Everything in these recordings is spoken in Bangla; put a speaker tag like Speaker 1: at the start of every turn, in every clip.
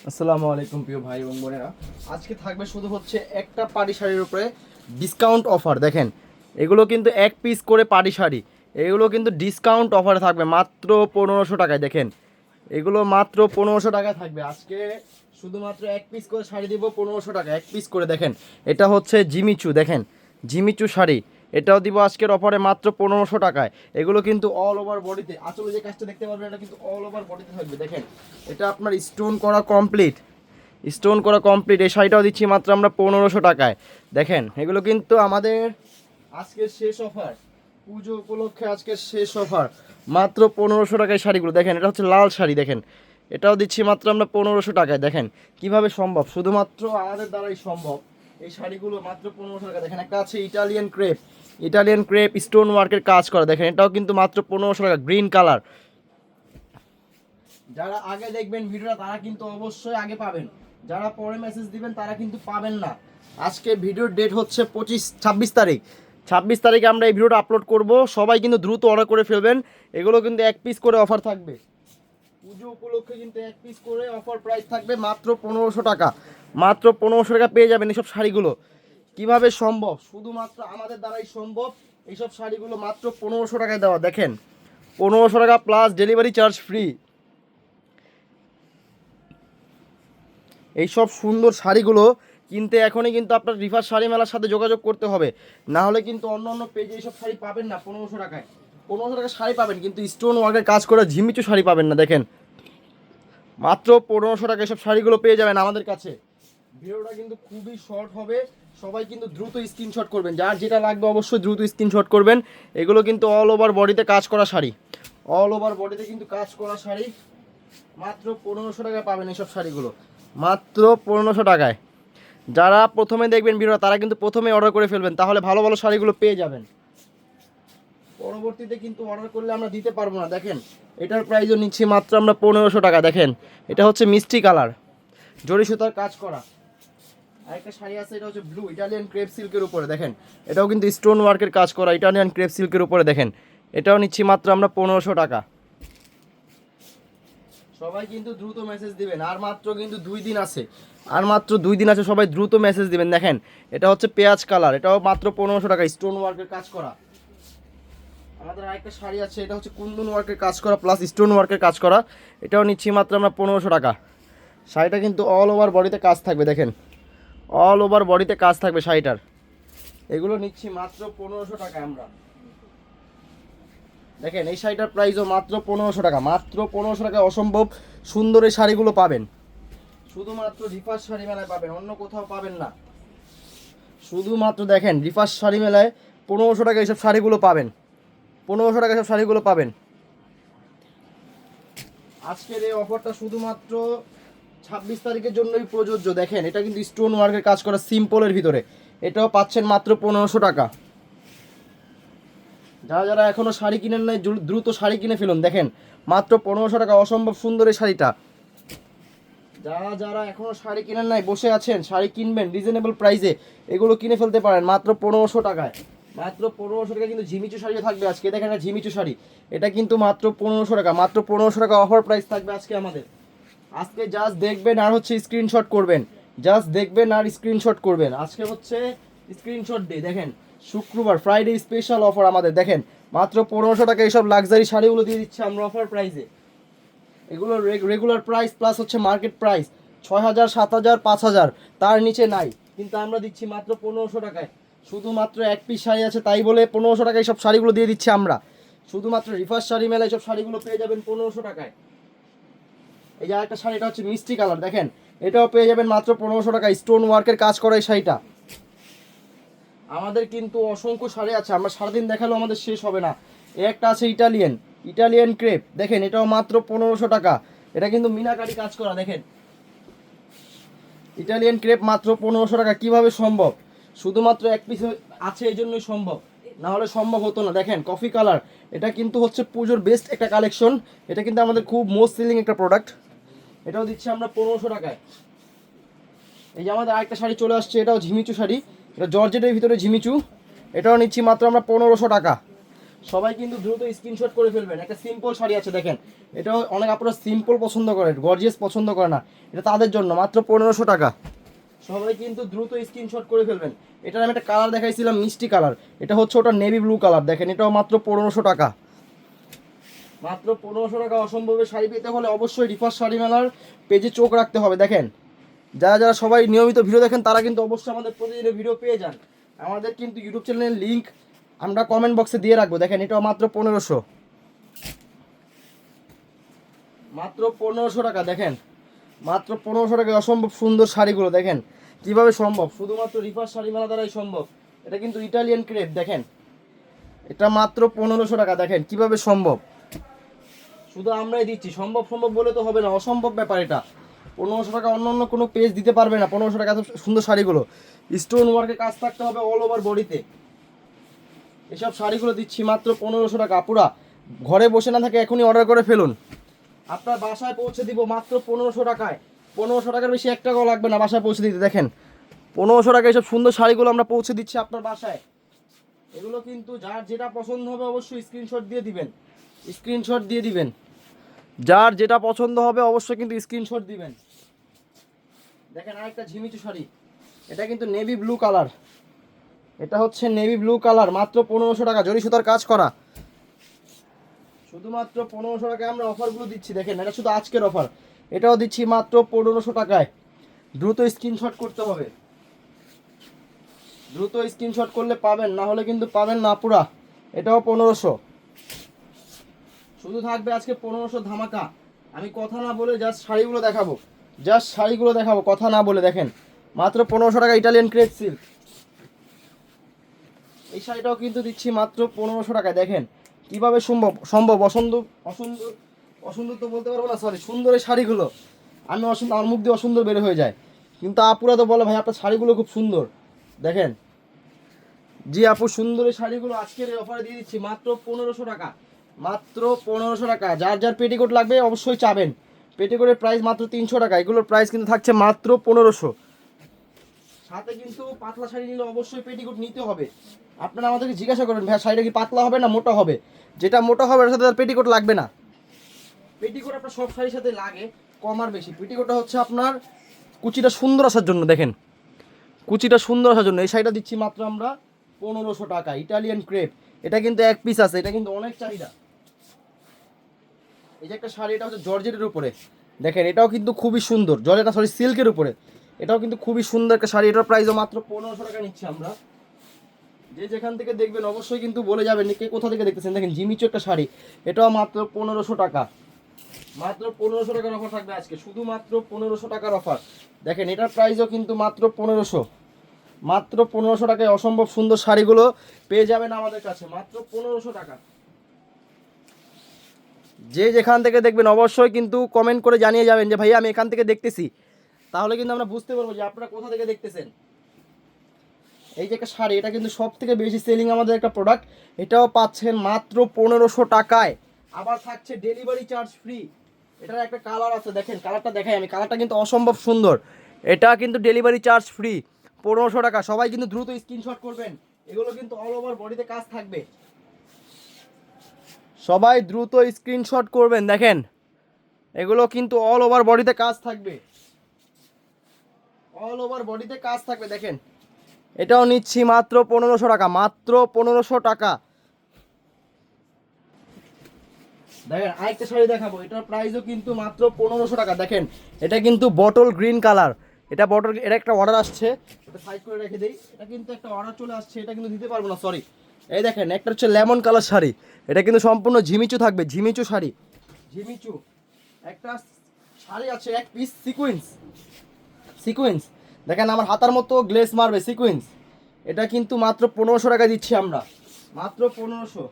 Speaker 1: আসসালামু আলাইকুম প্রিয় ভাই এবং বোনেরা। আজকে থাকবে শুধু হচ্ছে একটা পাটি শাড়ির উপরে ডিসকাউন্ট অফার। দেখেন এগুলো কিন্তু এক পিস করে পাটি শাড়ি, এগুলো কিন্তু ডিসকাউন্ট অফারে থাকবে মাত্র 1500 টাকায়। দেখেন এগুলো মাত্র 1500 টাকায় থাকবে আজকে। শুধুমাত্র এক পিস করে শাড়ি দিব 1500 টাকা এক পিস করে। দেখেন এটা হচ্ছে জিমিচু, দেখেন জিমিচু শাড়ি, এটাও দিব আজকের অফারে মাত্র 1500 টাকায়। এগুলো কিন্তু অল ওভার বডিতে, আসলে যে কাজটা দেখতে পারবেন এটা কিন্তু অল ওভার বডিতে থাকবে। দেখেন এটা আপনার স্টোন করা কমপ্লিট, স্টোন করা কমপ্লিট। এই শাড়িটাও দিচ্ছি মাত্র আমরা 1500 টাকায়। দেখেন এগুলো কিন্তু আমাদের আজকের শেষ অফার, পুজো উপলক্ষে আজকের শেষ অফার, মাত্র 1500 টাকায় শাড়িগুলো। দেখেন এটা হচ্ছে লাল শাড়ি, দেখেন এটাও দিচ্ছি মাত্র আমরা 1500 টাকায়। দেখেন কিভাবে সম্ভব, শুধুমাত্র আমাদের দ্বারাই সম্ভব এই শাড়িগুলো মাত্র 1500 টাকা। দেখেন একটা আছে Italian crepe, Italian crepe stone ওয়ার্কের কাজ করা, দেখেন এটাও কিন্তু মাত্র 1500 টাকা, গ্রিন কালার। যারা আগে দেখবেন ভিডিওটা তারা কিন্তু অবশ্যই আগে পাবেন, যারা পরে মেসেজ দিবেন তারা কিন্তু পাবেন না। আজকে ভিডিওর ডেট হচ্ছে 26 তারিখ, 26 তারিখে আমরা এই ভিডিওটা আপলোড করব। সবাই কিন্তু দ্রুত অর্ডার করে ফেলবেন। এগুলো কিন্তু এক পিস করে অফার থাকবে, পুজো উপলক্ষে কিন্তু এক পিস করে অফার প্রাইস থাকবে মাত্র 1500 টাকা। মাত্র 1500 টাকা পেয়ে যাবেন এইসব শাড়িগুলো। কিভাবে সম্ভব, শুধুমাত্র আমাদের দ্বারাই সম্ভব এইসব শাড়িগুলো মাত্র 1500 টাকায় দেওয়া। দেখেন 1500 টাকা প্লাস ডেলিভারি চার্জ ফ্রি। এই সব সুন্দর শাড়িগুলো কিনতে এখনই কিন্তু আপনার রিফার শাড়ি মেলার সাথে যোগাযোগ করতে হবে, না হলে কিন্তু অন্য অন্য পেজে এইসব শাড়ি পাবেন না 1500 টাকায়। 1500 টাকায় শাড়ি পাবেন কিন্তু স্টোন ওয়ার্কের কাজ করা ঝিমিচু শাড়ি পাবেন না। দেখেন মাত্র 1500 টাকা এসব শাড়িগুলো পেয়ে যাবেন আমাদের কাছে। ভিডিওটা কিন্তু খুবই শর্ট হবে, সবাই কিন্তু দ্রুত স্ক্রিনশট করবেন, যার যেটা লাগবে অবশ্যই দ্রুত স্ক্রিনশট করবেন। এগুলো কিন্তু অল ওভার বডিতে কাজ করা শাড়ি, অল ওভার বডিতে কিন্তু কাজ করা শাড়ি। মাত্র 1500 টাকায় পাবেন এইসব শাড়িগুলো, মাত্র 1500 টাকায়। যারা প্রথমে দেখবেন ভিডিও তারা কিন্তু প্রথমে অর্ডার করে ফেলবেন, তাহলে ভালো ভালো শাড়িগুলো পেয়ে যাবেন। পরবর্তীতে কিন্তু অর্ডার করলে আমরা দিতে পারবো না। দেখেন এটার প্রাইসও নিচ্ছি মাত্র আমরা 1500 টাকা। দেখেন এটা হচ্ছে মিষ্টি কালার, জরি সুতার কাজ করা। আরেকটা শাড়ি আছে, এটা হচ্ছে ব্লু ইটালিয়ান ক্রেপ সিল্কের উপরে। দেখেন এটাও কিন্তু স্টোন ওয়ার্কের কাজ করা ইটালিয়ান ক্রেপ সিল্কের উপরে। দেখেন এটাও নিচ্ছি মাত্র আমরা 1500 টাকা। সবাই কিন্তু দ্রুত মেসেজ দিবেন, আর মাত্র কিন্তু 2 দিন আছে, আর মাত্র 2 দিন আছে, সবাই দ্রুত মেসেজ দিবেন। দেখেন এটা হচ্ছে পেঁয়াজ কালার, এটাও মাত্র 1500 টাকা, স্টোন ওয়ার্কের কাজ করা। আমাদের আরেকটা শাড়ি আছে, এটা হচ্ছে কুন্দন ওয়ার্কের কাজ করা প্লাস স্টোন ওয়ার্কের কাজ করা, এটাও নিচ্ছি মাত্র আমরা 1500 টাকা। শাড়িটা কিন্তু অল ওভার বডিতে কাজ থাকবে। দেখেন অল ওভার বডিতে কাজ থাকবে শাড়িটার। এগুলো নিচ্ছি মাত্র 1500 টাকা আমরা। দেখেন এই শাড়িটার প্রাইসও মাত্র 1500 টাকা, মাত্র 1500 টাকা। অসম্ভব সুন্দর এই শাড়িগুলো পাবেন শুধুমাত্র রিফার শাড়ি মেলায় পাবেন, অন্য কোথাও পাবেন না। শুধুমাত্র দেখেন রিফার শাড়ি মেলায় 1500 টাকা এইসব শাড়িগুলো পাবেন, 1500 টাকা সব শাড়িগুলো পাবেন। আজকের এই অফারটা শুধুমাত্র 26 তারিখের জন্যই প্রযোজ্য। দেখেন এটা কিন্তু স্টোন ওয়ার্কের কাজ করা সিম্পলের ভিতরে, এটাও পাচ্ছেন মাত্র 1500 টাকা। যারা যারা এখনও শাড়ি কিনেন নাই দ্রুত শাড়ি কিনে ফেলুন। দেখেন মাত্র 1500 টাকা, অসম্ভব সুন্দর এই শাড়িটা। যারা যারা এখনও শাড়ি কিনেন নাই বসে আছেন, শাড়ি কিনবেন রিজনেবল প্রাইসে, এগুলো কিনে ফেলতে পারেন মাত্র 1500 টাকায়। মাত্র 1500 টাকা কিন্তু ঝিমিচু শাড়িও থাকবে আজকে। দেখেন একটা ঝিমিচু শাড়ি, এটা কিন্তু মাত্র 1500 টাকা, মাত্র 1500 টাকা অফার প্রাইস থাকবে আজকে আমাদের। আজকে জাস্ট দেখবেন আর হচ্ছে স্ক্রিনশট করবেন, জাস্ট দেখবেন আর স্ক্রিনশট করবেন। আজকে হচ্ছে স্ক্রিনশট ডে। দেখেন শুক্রবার ফ্রাইডে স্পেশাল অফার আমাদের। দেখেন মাত্র 1500 টাকা এইসব লাক্সারি শাড়িগুলো দিয়ে দিচ্ছে আমরা অফার প্রাইসে। এগুলো রেগুলার প্রাইস প্লাস হচ্ছে মার্কেট প্রাইস 6000, 7000, 5000, তার নিচে নাই, কিন্তু আমরা দিচ্ছি মাত্র 1500 টাকায়। শুধুমাত্র এক পিস শাড়ি আছে তাই বলে 1500 টাকায় সব শাড়িগুলো দিয়ে দিচ্ছি আমরা। শুধুমাত্র রিভার্স শাড়ি মেলায় সব শাড়িগুলো পেয়ে যাবেন 1500 টাকায়। এই যে আরেকটা শাড়ি, এটা হচ্ছে মিষ্টি কালার। দেখেন এটাও পেয়ে যাবেন মাত্র 1500 টাকায়, স্টোন ওয়ার্কের কাজ করা এই শাড়িটা। আমাদের কিন্তু অসংখ্য শাড়ি আছে, আমরা সারাদিন দেখালেও আমাদের শেষ হবে না। এ একটা আছে ইটালিয়ান, ইটালিয়ান ক্রেপ। দেখেন এটাও মাত্র 1500 টাকা, এটা কিন্তু মিনাকারি কাজ করা। দেখেন ইটালিয়ান ক্রেপ মাত্র 1500 টাকা। কীভাবে সম্ভব, শুধুমাত্র এক পিস আছে এই জন্যই সম্ভব, না হলে সম্ভব হতো না। দেখেন কফি কালার, এটা কিন্তু হচ্ছে পুজোর বেস্ট একটা কালেকশন, এটা কিন্তু আমাদের খুব মোস্ট সেলিং একটা প্রোডাক্ট, এটাও দিচ্ছি আমরা 1500 টাকায়। এই যে আমাদের আরেকটা শাড়ি চলে আসছে, এটাও ঝিমিচু শাড়ি, এটা জর্জেটের ভিতরে ঝিমিচু, এটাও নিচ্ছি মাত্র আমরা 1500 টাকা। সবাই কিন্তু দ্রুত স্ক্রিনশট করে ফেলবেন। একটা সিম্পল শাড়ি আছে দেখেন, এটাও অনেক আপনারা সিম্পল পছন্দ করেন, গর্জিয়াস পছন্দ করে না, এটা তাদের জন্য মাত্র 1500 টাকা। সবাই কিন্তু দ্রুত স্ক্রিনশট করে ফেলবেন। এটার আমি একটা কালার দেখাইছিলাম মিষ্টি কালার, এটা হচ্ছে ওটা নেভি ব্লু কালার, দেখেন এটাও মাত্র 1500 টাকা। মাত্র 1500 টাকা অসম্ভবের শাড়ি পেতে হলে অবশ্যই রিফার শাড়ি মেলার পেজে চোখ রাখতে হবে। দেখেন যারা যারা সবাই নিয়মিত ভিডিও দেখেন তারা কিন্তু অবশ্যই আমাদের প্রতিদিনের ভিডিও পেয়ে যান। আমাদের কিন্তু ইউটিউব চ্যানেলের লিঙ্ক আমরা কমেন্ট বক্সে দিয়ে রাখবো। দেখেন এটাও মাত্র 1500, মাত্র 1500 টাকা। দেখেন মাত্র 1500 টাকায় অসম্ভব সুন্দর শাড়িগুলো দেখেন কিভাবে সম্ভব, শুধুমাত্র রিফার শাড়ি মেলা দ্বারাই সম্ভব। এটা কিন্তু ইটালিয়ান ক্রেপ, দেখেন এটা মাত্র 1500 টাকা। দেখেন কিভাবে সম্ভব, শুধু আমরাই দিচ্ছি, সম্ভব সম্ভব বলে তো হবে না, অসম্ভব ব্যাপার এটা। 1500 টাকা অন্য অন্য কোনো পেজ দিতে পারবে না। 1500 টাকা এত সুন্দর শাড়িগুলো, স্টোন ওয়ার্কের কাজ থাকতে হবে অল ওভার বডিতে। এসব শাড়িগুলো দিচ্ছি মাত্র 1500 টাকা। পুরা ঘরে বসে না থাকে এখনই অর্ডার করে ফেলুন, আপনার বাসায় পৌঁছে দিব মাত্র 1500 টাকায়। 1500 টাকার বেশি 1 টাকাও লাগবে না বাসায় পৌঁছে দিতে। দেখেন 1500 টাকায় এসব সুন্দর শাড়িগুলো আমরা পৌঁছে দিচ্ছি আপনার বাসায়। এগুলো কিন্তু যার যেটা পছন্দ হবে অবশ্যই স্ক্রিনশট দিয়ে দিবেন, স্ক্রিনশট দিয়ে দিবেন। যার যেটা পছন্দ হবে অবশ্যই কিন্তু স্ক্রিনশট দিবেন। দেখেন আরেকটা ঝিমিচু শাড়ি, এটা কিন্তু নেভি ব্লু কালার, এটা হচ্ছে নেভি ব্লু কালার, মাত্র 1500 টাকা, জরি সুতার কাজ করা। শুধুমাত্র 1500 টাকায় আমরা অফারগুলো দিচ্ছি। দেখেন এটা শুধু আজকের অফার, এটাও দিচ্ছি মাত্র 1500 টাকায়। দ্রুত স্ক্রিনশট করতে হবে, দ্রুত স্ক্রিনশট করলে পাবেন, না হলে কিন্তু পাবেন না পুরা। এটাও 1500, শুধু থাকবে আজকে 1500 ধামাকা। আমি কথা না বলে জাস্ট শাড়িগুলো দেখাবো, জাস্ট শাড়িগুলো দেখাবো কথা না বলে। দেখেন মাত্র 1500 টাকা ইটালিয়ান ক্রেপ সিল্ক, এই শাড়িটাও কিন্তু দিচ্ছি মাত্র 1500 টাকায়। দেখেন কিভাবে সম্ভব সম্ভব অসুন্দর অসুন্দর অসুন্দর তো বলতে পারবো না, সরি, সুন্দর এই শাড়িগুলো। আমি অসুন্দর, আমার মুখ দিয়ে অসুন্দর বের হয়ে যায়, কিন্তু আপুরা তো বলে ভাই আপনার শাড়িগুলো খুব সুন্দর। দেখেন জি আপু, সুন্দর এই শাড়িগুলো আজকের এই অফারে দিয়ে দিচ্ছি মাত্র 1500 টাকা, মাত্র 1500 টাকা। যার যার পেটিকোট লাগবে অবশ্যই চাবেন, পেটিকোটের প্রাইস মাত্র 300 টাকা, এগুলোর প্রাইস কিন্তু থাকছে মাত্র 1500। সাথে কিন্তু পাতলা শাড়ি নিলে অবশ্যই পেটিকোট নিতে হবে। আপনারা আমাদেরকে জিজ্ঞাসা করবেন ভাই শাড়িটা কি পাতলা হবে না মোটা হবে, যেটা মোটা হবে ওর সাথে তার পেটিকোট লাগবে না। পেটিকোট আপনার সব শাড়ির সাথে লাগে কম আর বেশি, পেটিকোটটা হচ্ছে আপনার কুচিটা সুন্দর আসার জন্য। দেখেন কুচিটা সুন্দর আসার জন্য এই শাড়িটা দিচ্ছি মাত্র আমরা 1500 টাকা, ইটালিয়ান ক্রেপ। এটা কিন্তু এক পিস আছে, এটা কিন্তু অনেক চাহিদা। এই যে একটা শাড়ি, এটা হচ্ছে জর্জেটের উপরে, দেখেন এটাও কিন্তু খুবই সুন্দর, জর্জেট সরি সিল্কের উপরে, এটাও কিন্তু খুবই সুন্দর একটা শাড়ি। এটার প্রাইসও মাত্র 1500 টাকা নিচ্ছি আমরা। যে যেখান থেকে দেখবেন অবশ্যই কিন্তু বলে যাবেন কে কোথা থেকে দেখতেছেন। দেখেন জিমিচু একটা শাড়ি, এটাও মাত্র 1500 টাকা, মাত্র 1500 টাকার অফার থাকবে আজকে, শুধুমাত্র 1500 টাকার অফার। দেখেন এটার প্রাইসও কিন্তু মাত্র 1500, মাত্র 1500 টাকায় অসম্ভব সুন্দর শাড়িগুলো পেয়ে যাবেন আমাদের কাছে মাত্র 1500 টাকা। যে যেখান থেকে দেখবেন অবশ্যই কিন্তু কমেন্ট করে জানিয়ে যাবেন যে ভাই আমি এখান থেকে দেখতেছি, তাহলে কিন্তু আমরা বুঝতে পারবো যে আপনারা কোথা থেকে দেখতেছেন। এই যে একটা শাড়ি, এটা কিন্তু সব থেকে বেশি সেলিং আমাদের একটা প্রোডাক্ট, এটাও পাচ্ছেন মাত্র 1500 টাকায়। আবার থাকছে ডেলিভারি চার্জ ফ্রি। এটার একটা কালার আছে, দেখেন কালারটা দেখাই আমি, কালারটা কিন্তু অসম্ভব সুন্দর। এটা কিন্তু ডেলিভারি চার্জ ফ্রি, 1500 টাকা। সবাই কিন্তু দ্রুত স্ক্রিনশট করবেন, এগুলো কিন্তু অল ওভার বডিতে কাজ থাকবে। সবাই দ্রুত স্ক্রিনশট করবেন, দেখেন এগুলো কিন্তু অল ওভার বডিতে কাজ থাকবে, অল ওভার বডিতে কাজ থাকবে। দেখেন এটাও নিচ্ছি মাত্র 1500 টাকা, মাত্র 1500 টাকা। দেখেন আরেকটা শাড়ি দেখাবো, এটার প্রাইসও কিন্তু মাত্র 1500 টাকা। দেখেন এটা কিন্তু বটল গ্রিন কালার, এটা বটল, এটা একটা অর্ডার আসছে, এটা সাইড করে রেখে দেই। এটা কিন্তু একটা অর্ডার চলে আসছে, এটা কিন্তু দিতে পারবো না, সরি। এই দেখেন একটা হচ্ছে লেমন কালার শাড়ি, এটা কিন্তু সম্পূর্ণ ঝিমিচু থাকবে, ঝিমিচু শাড়ি, ঝিমিচু। একটা শাড়ি আছে এক পিস সিকোয়েন্স, সিকোয়েন্স দেখেন আমার হাতার মতো গ্লেস মারবে সিকোয়েন্স, এটা কিন্তু মাত্র 1500 টাকা দিচ্ছি আমরা, মাত্র 1500।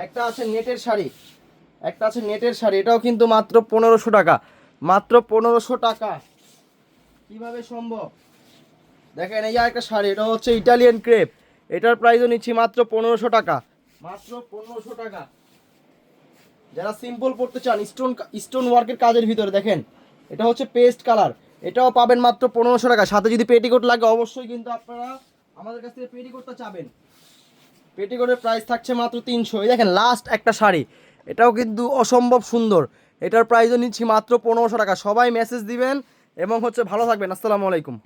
Speaker 1: একটা আছে নেটের শাড়ি, একটা আছে নেটের শাড়ি, এটাও কিন্তু মাত্র 1500 টাকা, মাত্র 1500 টাকা। কিভাবে সম্ভব, দেখেন এই যে একটা শাড়ি, এটা হচ্ছে ইটালিয়ান ক্রেপ, এটার প্রাইসও নিচ্ছি মাত্র 1500 টাকা, মাত্র 1500 টাকা। যারা সিম্পল পড়তে চান স্টোন স্টোন ওয়ার্কের কাজের ভিতরে, দেখেন এটা হচ্ছে পেস্ট কালার, এটাও পাবেন মাত্র 1500 টাকা। সাথে যদি পেটিকোট লাগে অবশ্যই কিন্তু আপনারা আমাদের কাছ থেকে পেটিকোটটা চাবেন। পেটিকোটের প্রাইস থাকছে মাত্র 300। এই দেখেন লাস্ট একটা শাড়ি, এটাও কিন্তু অসম্ভব সুন্দর, এটার প্রাইসও নিচ্ছি মাত্র 1500 টাকা। সবাই মেসেজ দিবেন এবং হচ্ছে ভালো থাকবেন। আসসালামু আলাইকুম।